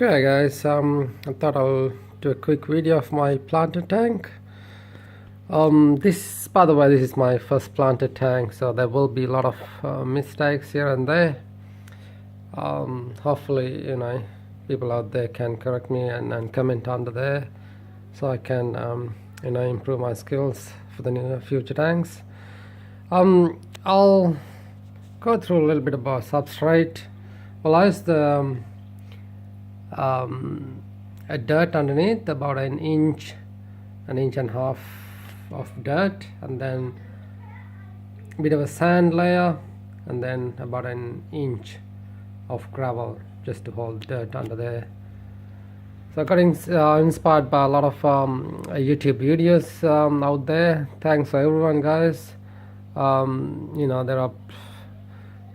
Okay guys, I thought I'll do a quick video of my planter tank. This, by the way, this is my first planter tank, so there will be a lot of mistakes here and there. Hopefully, people out there can correct me and comment under there, so I can, improve my skills for the future tanks. I'll go through a little bit about substrate. Well, I used the a dirt underneath, about an inch and a half of dirt, and then a bit of a sand layer, and then about an inch of gravel just to hold dirt under there. So I got inspired by a lot of YouTube videos out there. Thanks for everyone, guys. There are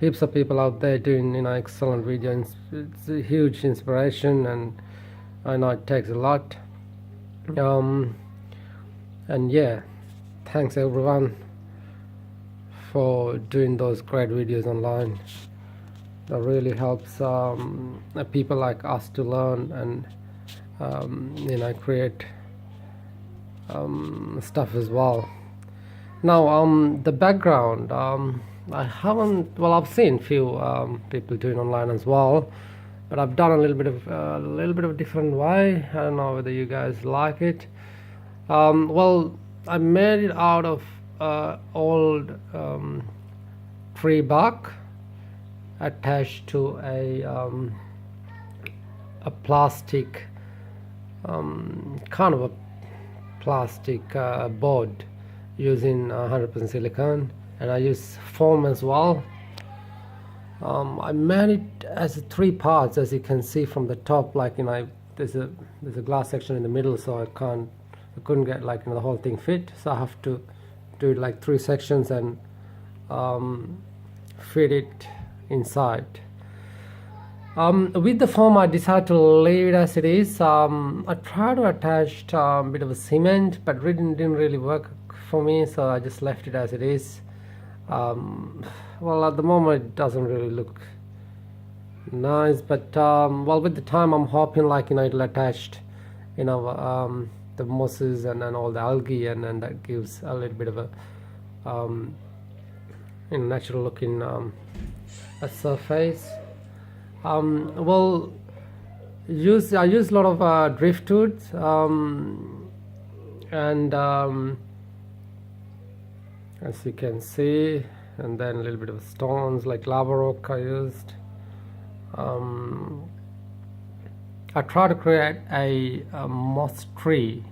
heaps of people out there doing excellent videos. It's a huge inspiration, and I know it takes a lot. And yeah, thanks everyone for doing those great videos online. That really helps people like us to learn and create stuff as well. Now the background, I haven't, well, I've seen few people doing online as well, but I've done a little bit of a different way. I don't know whether you guys like it. Well, I made it out of old tree bark attached to a plastic kind of a plastic board using 100% silicone, and I use foam as well. I made it as 3 parts, as you can see from the top. Like there's a glass section in the middle, so I couldn't get the whole thing fit, so I have to do it like 3 sections and fit it inside. With the foam, I decided to leave it as it is. I tried to attach a bit of a cement, but it didn't really work for me, so I just left it as it is. Well, at the moment it doesn't really look nice, but well, with the time I'm hoping it'll attach the mosses and all the algae, and that gives a little bit of a natural looking a surface. Well, I use a lot of driftwoods and as you can see, and then a little bit of stones like lava rock I used. I try to create a moss tree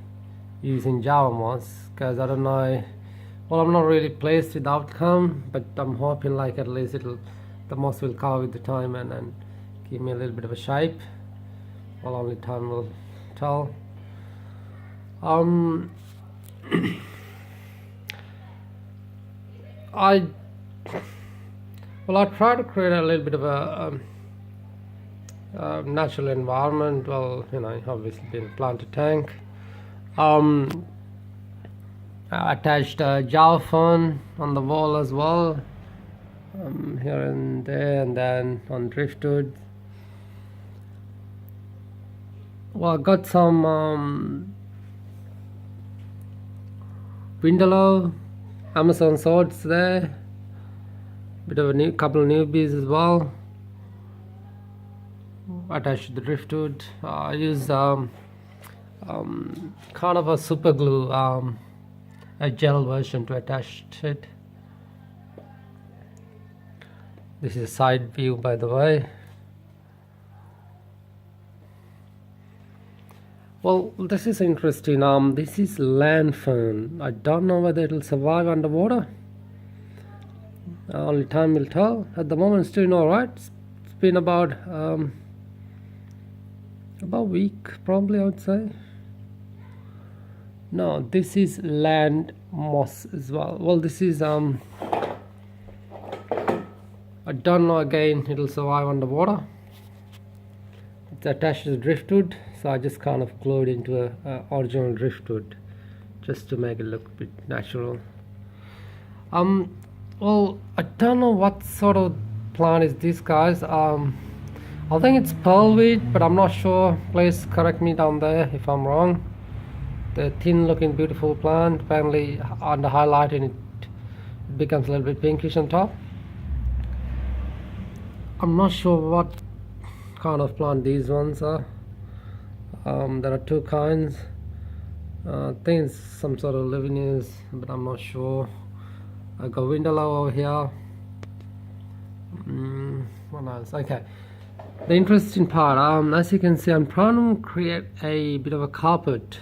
using Java moss, because I don't know, well, I'm not really pleased with the outcome, but I'm hoping at least the moss will cover with the time and give me a little bit of a shape. Well, only time will tell. I try to create a little bit of a natural environment. Well, obviously being a planter tank. I attached a Java fern on the wall as well, here and there, and then on driftwood. Well, I got some Vindaloo Amazon swords there, bit of a couple of newbies as well attached to the driftwood. I use kind of a super glue, a gel version to attach it. This is a side view, by the way. Well, this is interesting. This is land fern. I don't know whether it will survive underwater. Only time will tell. At the moment, it's doing all right. It's been about a week, probably, I would say. No, this is land moss as well. Well, this is I don't know. Again, it'll survive underwater. It's attached to the driftwood, so I just kind of glued into a original driftwood just to make it look a bit natural. Well, I don't know what sort of plant is this, guys. I think it's pearlweed, but I'm not sure. Please correct me down there if I'm wrong. The thin looking beautiful plant, apparently under highlighting it becomes a little bit pinkish on top. I'm not sure what kind of plant these ones are. There are two kinds. I think it's some sort of living, but I'm not sure. I got Window over here. What else? Okay. The interesting part, as you can see, I'm trying to create a bit of a carpet.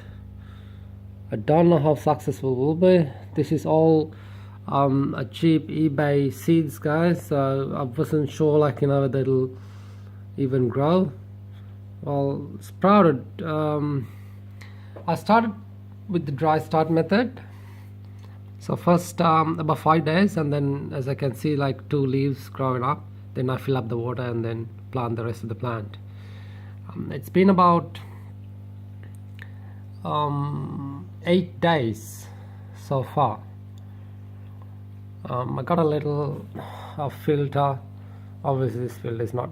I don't know how successful it will be. This is all a cheap eBay seeds, guys, so I wasn't sure, like, whether it'll even grow. Well, sprouted. I started with the dry start method. So first about 5 days, and then as I can see, like 2 leaves growing up. Then I fill up the water and then plant the rest of the plant. It's been about 8 days so far. I got a little filter. Obviously this filter is not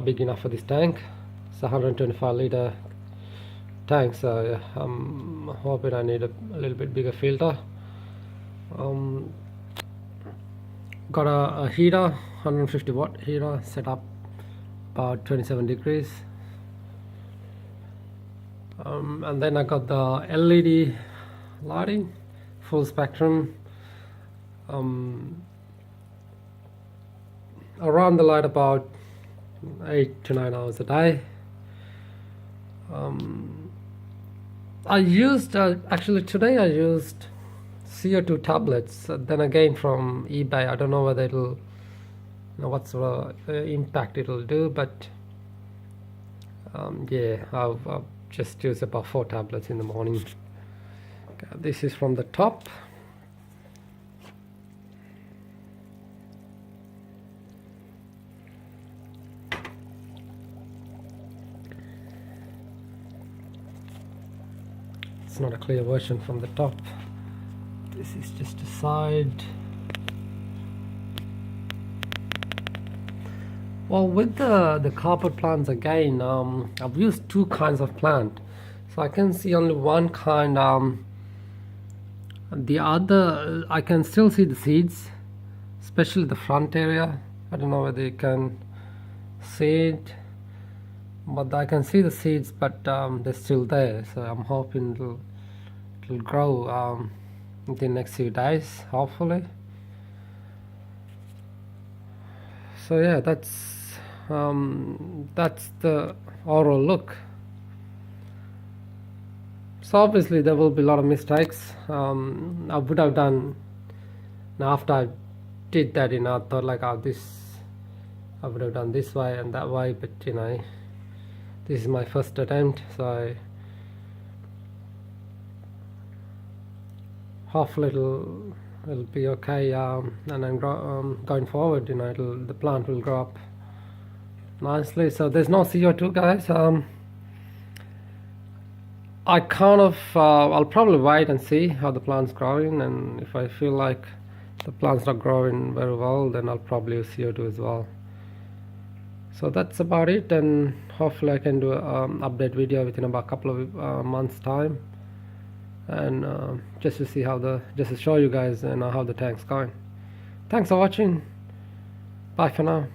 big enough for this tank. It's a 125 liter tank, so I'm hoping I need a little bit bigger filter. Got a heater, 150 watt heater, set up about 27 degrees. And then I got the LED lighting, full spectrum. Around the light about 8 to 9 hours a day. I used actually today I used CO2 tablets, then again from eBay. I don't know whether it'll, what sort of impact it'll do, but yeah, I've just used about 4 tablets in the morning. Okay, this is from the top. It's not a clear version from the top. This is just a side. Well, with the carpet plants again, I've used 2 kinds of plant, so I can see only one kind. The other, I can still see the seeds, especially the front area. I don't know whether you can see it, but I can see the seeds, but they're still there. So I'm hoping it'll grow in the next few days, hopefully. So yeah, that's the overall look. So obviously there will be a lot of mistakes. I would have done, after I did that, I thought like, I would have done this way and that way, but this is my first attempt, so hopefully it'll be okay, and then going forward, the plant will grow up nicely. So there's no CO2, guys. I kind of I'll probably wait and see how the plant's growing, and if I feel like the plant's not growing very well, then I'll probably use CO2 as well. So that's about it, and hopefully I can do an update video within about a couple of months time, and just to see just to show you guys how the tank's going. Thanks for watching. Bye for now.